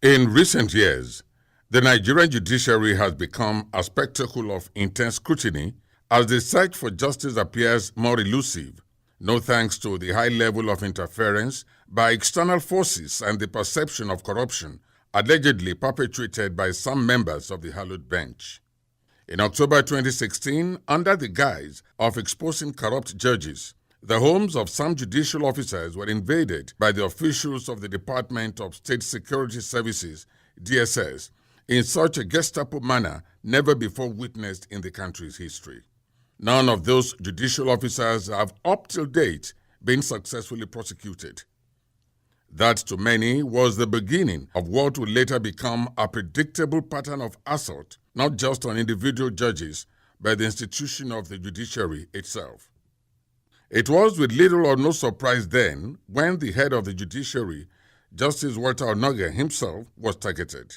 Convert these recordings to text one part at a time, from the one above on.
In recent years, the Nigerian judiciary has become a spectacle of intense scrutiny as the search for justice appears more elusive, no thanks to the high level of interference by external forces and the perception of corruption allegedly perpetrated by some members of the hallowed bench. In October 2016, under the guise of exposing corrupt judges, the homes of some judicial officers were invaded by the officials of the Department of State Security Services, DSS, in such a Gestapo manner never before witnessed in the country's history. None of those judicial officers have up till date been successfully prosecuted. That, to many, was the beginning of what would later become a predictable pattern of assault, not just on individual judges, but the institution of the judiciary itself. It was with little or no surprise then when the head of the judiciary, Justice Walter Onoge himself, was targeted.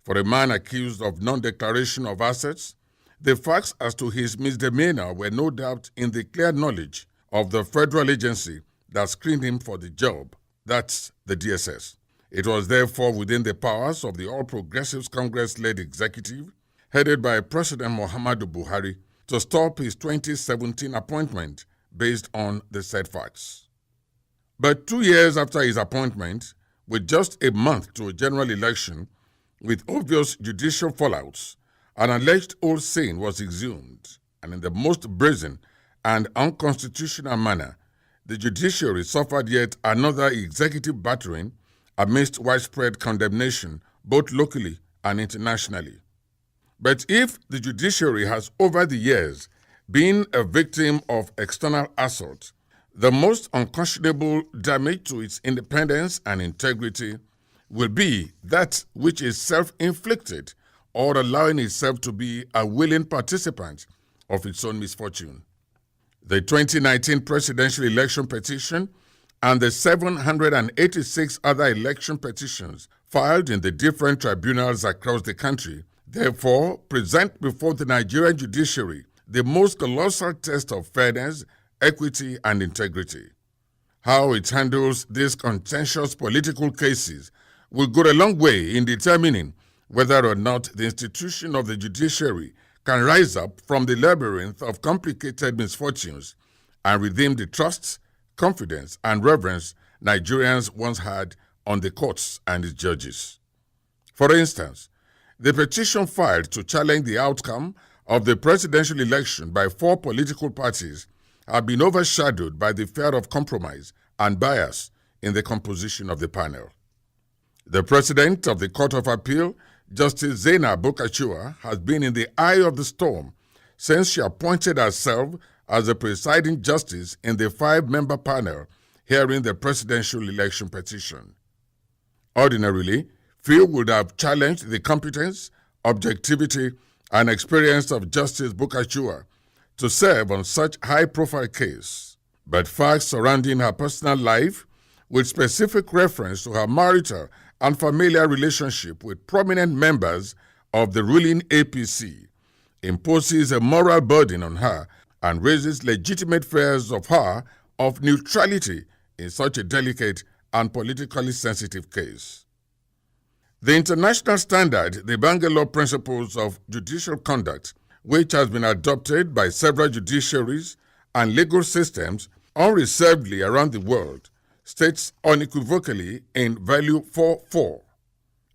For a man accused of non-declaration of assets, the facts as to his misdemeanor were no doubt in the clear knowledge of the federal agency that screened him for the job, that's the DSS. It was therefore within the powers of the All Progressives Congress-led executive, headed by President Muhammadu Buhari, to stop his 2017 appointment based on the said facts. But 2 years after his appointment, with just a month to a general election, with obvious judicial fallouts, an alleged old sin was exhumed, and in the most brazen and unconstitutional manner, the judiciary suffered yet another executive battering amidst widespread condemnation both locally and internationally. But if the judiciary has over the years been a victim of external assault, the most unconscionable damage to its independence and integrity will be that which is self-inflicted or allowing itself to be a willing participant of its own misfortune. The 2019 presidential election petition and the 786 other election petitions filed in the different tribunals across the country therefore present before the Nigerian judiciary the most colossal test of fairness, equity, and integrity. How it handles these contentious political cases will go a long way in determining whether or not the institution of the judiciary can rise up from the labyrinth of complicated misfortunes and redeem the trust, confidence, and reverence Nigerians once had on the courts and its judges. For instance, the petition filed to challenge the outcome of the presidential election by 4 political parties have been overshadowed by the fear of compromise and bias in the composition of the panel. The President of the Court of Appeal, Justice Zainab Bukachua, has been in the eye of the storm since she appointed herself as the presiding justice in the 5-member panel hearing the presidential election petition. Ordinarily, few would have challenged the competence, objectivity, and experience of Justice Bukachua to serve on such high-profile case, but facts surrounding her personal life, with specific reference to her marital and familiar relationship with prominent members of the ruling APC, imposes a moral burden on her and raises legitimate fears of her of neutrality in such a delicate and politically sensitive case. The international standard, the Bangalore Principles of Judicial Conduct, which has been adopted by several judiciaries and legal systems unreservedly around the world, states unequivocally in value 4.4,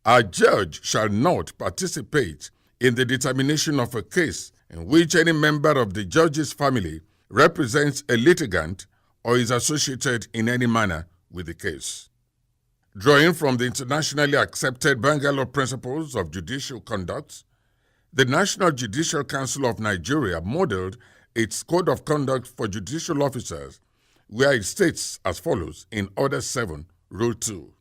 a judge shall not participate in the determination of a case in which any member of the judge's family represents a litigant or is associated in any manner with the case. Drawing from the internationally accepted Bangalore Principles of Judicial Conduct, the National Judicial Council of Nigeria modeled its Code of Conduct for Judicial Officers, where it states as follows in Order 7, Rule 2.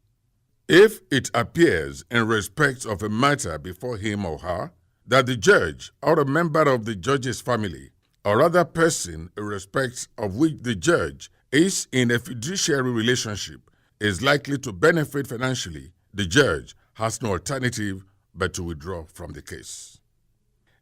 If it appears in respect of a matter before him or her that the judge or a member of the judge's family or other person in respect of which the judge is in a fiduciary relationship is likely to benefit financially, the judge has no alternative but to withdraw from the case.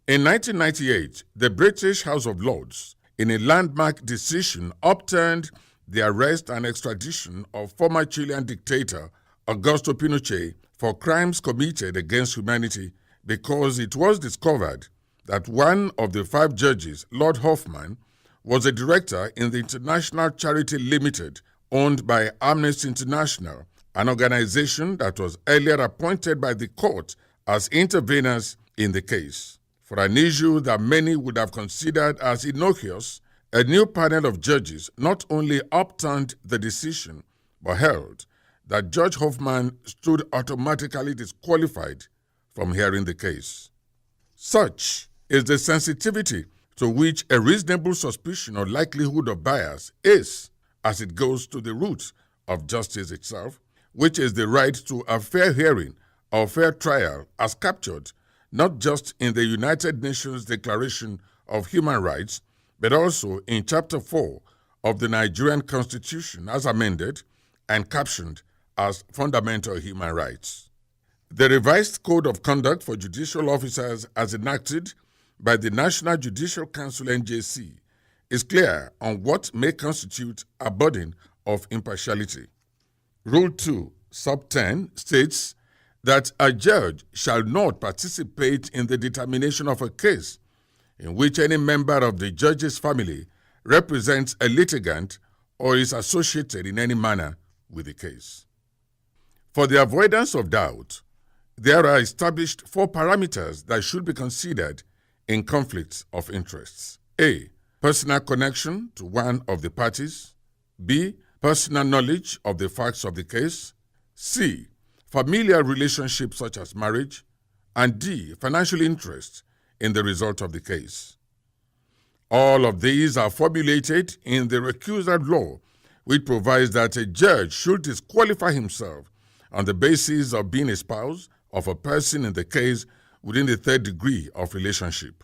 In 1998, the British House of Lords, in a landmark decision, upturned the arrest and extradition of former Chilean dictator Augusto Pinochet for crimes committed against humanity because it was discovered that one of the 5 judges, Lord Hoffman, was a director in the International Charity Limited, owned by Amnesty International, an organization that was earlier appointed by the court as interveners in the case. For an issue that many would have considered as innocuous, a new panel of judges not only upturned the decision, but held that Judge Hoffman stood automatically disqualified from hearing the case. Such is the sensitivity to which a reasonable suspicion or likelihood of bias is, as it goes to the root of justice itself, which is the right to a fair hearing or fair trial as captured not just in the United Nations Declaration of Human Rights, but also in Chapter 4 of the Nigerian Constitution as amended and captioned as Fundamental Human Rights. The revised Code of Conduct for Judicial Officers as enacted by the National Judicial Council (NJC) is clear on what may constitute a burden of impartiality. Rule 2, Sub 10 states that a judge shall not participate in the determination of a case in which any member of the judge's family represents a litigant or is associated in any manner with the case. For the avoidance of doubt, there are established 4 parameters that should be considered in conflicts of interests. A. Personal connection to one of the parties. B. Personal knowledge of the facts of the case. C. Familial relationships such as marriage. And D. Financial interest in the result of the case. All of these are formulated in the recusal law, which provides that a judge should disqualify himself on the basis of being a spouse of a person in the case within the 3rd degree of relationship.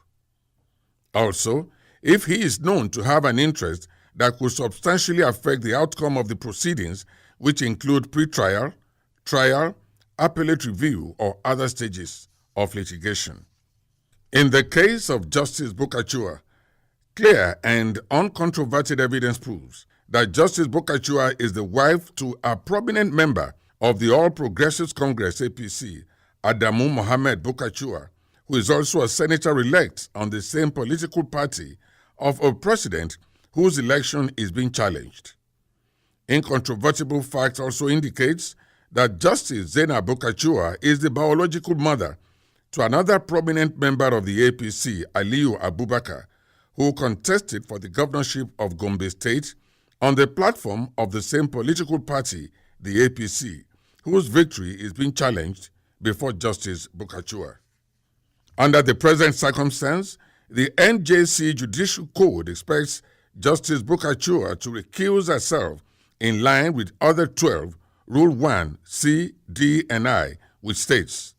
Also, if he is known to have an interest that could substantially affect the outcome of the proceedings, which include pretrial, trial, appellate review, or other stages of litigation. In the case of Justice Bukachua, clear and uncontroverted evidence proves that Justice Bukachua is the wife to a prominent member of the All Progressives Congress (APC), Adamu Mohammed Bukachua, who is also a senator-elect on the same political party of a president whose election is being challenged. Incontrovertible fact also indicates that Justice Zainab Bukachua is the biological mother to another prominent member of the APC, Aliyu Abubakar, who contested for the governorship of Gombe State on the platform of the same political party, the APC, whose victory is being challenged before Justice Bukachua. Under the present circumstance, the NJC Judicial Code expects Justice Bukachua to recuse herself in line with other 12, Rule 1, C, D, and I, which states,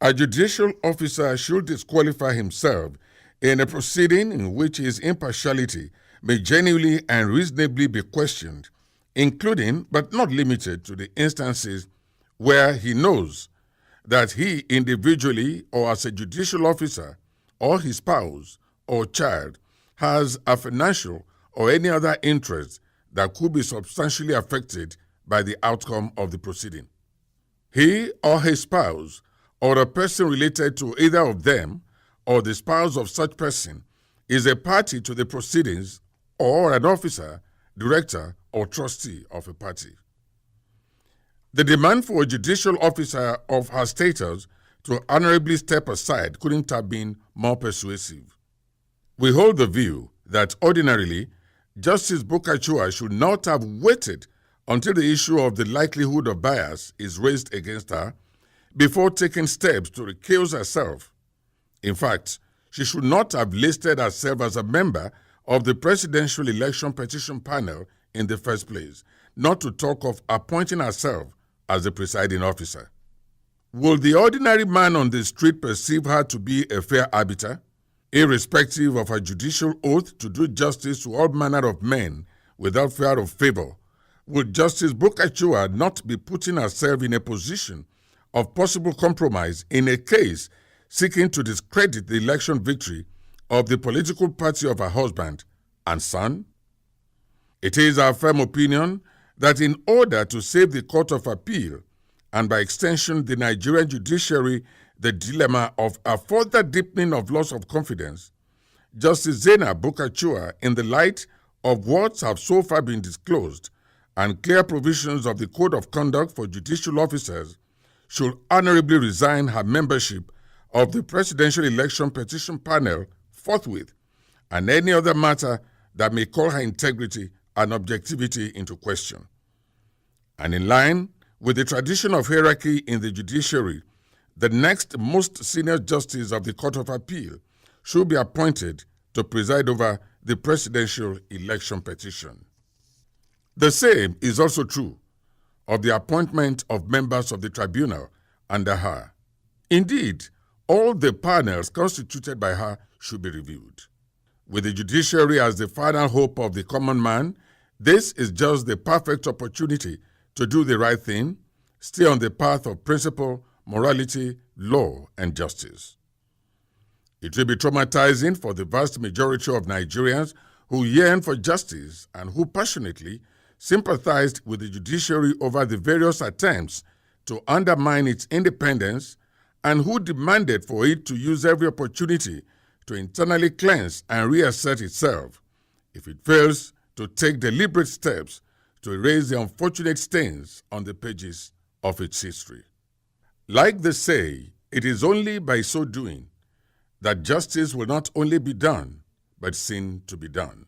a judicial officer should disqualify himself in a proceeding in which his impartiality may genuinely and reasonably be questioned, including but not limited to the instances where he knows that he individually or as a judicial officer or his spouse or child has a financial or any other interest that could be substantially affected by the outcome of the proceeding. He or his spouse or a person related to either of them or the spouse of such person is a party to the proceedings or an officer, director, or trustee of a party. The demand for a judicial officer of her status to honorably step aside couldn't have been more persuasive. We hold the view that ordinarily, Justice Bukachua should not have waited until the issue of the likelihood of bias is raised against her before taking steps to recuse herself. In fact, she should not have listed herself as a member of the Presidential Election Petition Panel in the first place, not to talk of appointing herself as the presiding officer. Will the ordinary man on the street perceive her to be a fair arbiter? Irrespective of her judicial oath to do justice to all manner of men without fear of favor, would Justice Bukachua not be putting herself in a position of possible compromise in a case seeking to discredit the election victory of the political party of her husband and son? It is our firm opinion that in order to save the Court of Appeal and by extension the Nigerian judiciary, the dilemma of a further deepening of loss of confidence, Justice Zainab Bukachua, in the light of what have so far been disclosed and clear provisions of the Code of Conduct for Judicial Officers, should honorably resign her membership of the Presidential Election Petition Panel forthwith, and any other matter that may call her integrity and objectivity into question. And in line with the tradition of hierarchy in the judiciary, the next most senior justice of the Court of Appeal should be appointed to preside over the Presidential Election Petition. The same is also true of the appointment of members of the tribunal under her. Indeed, all the panels constituted by her should be reviewed. With the judiciary as the final hope of the common man, this is just the perfect opportunity to do the right thing, stay on the path of principle, morality, law, and justice. It will be traumatizing for the vast majority of Nigerians who yearn for justice and who passionately sympathized with the judiciary over the various attempts to undermine its independence and who demanded for it to use every opportunity to internally cleanse and reassert itself if it fails to take deliberate steps to erase the unfortunate stains on the pages of its history. Like they say, it is only by so doing that justice will not only be done, but seen to be done.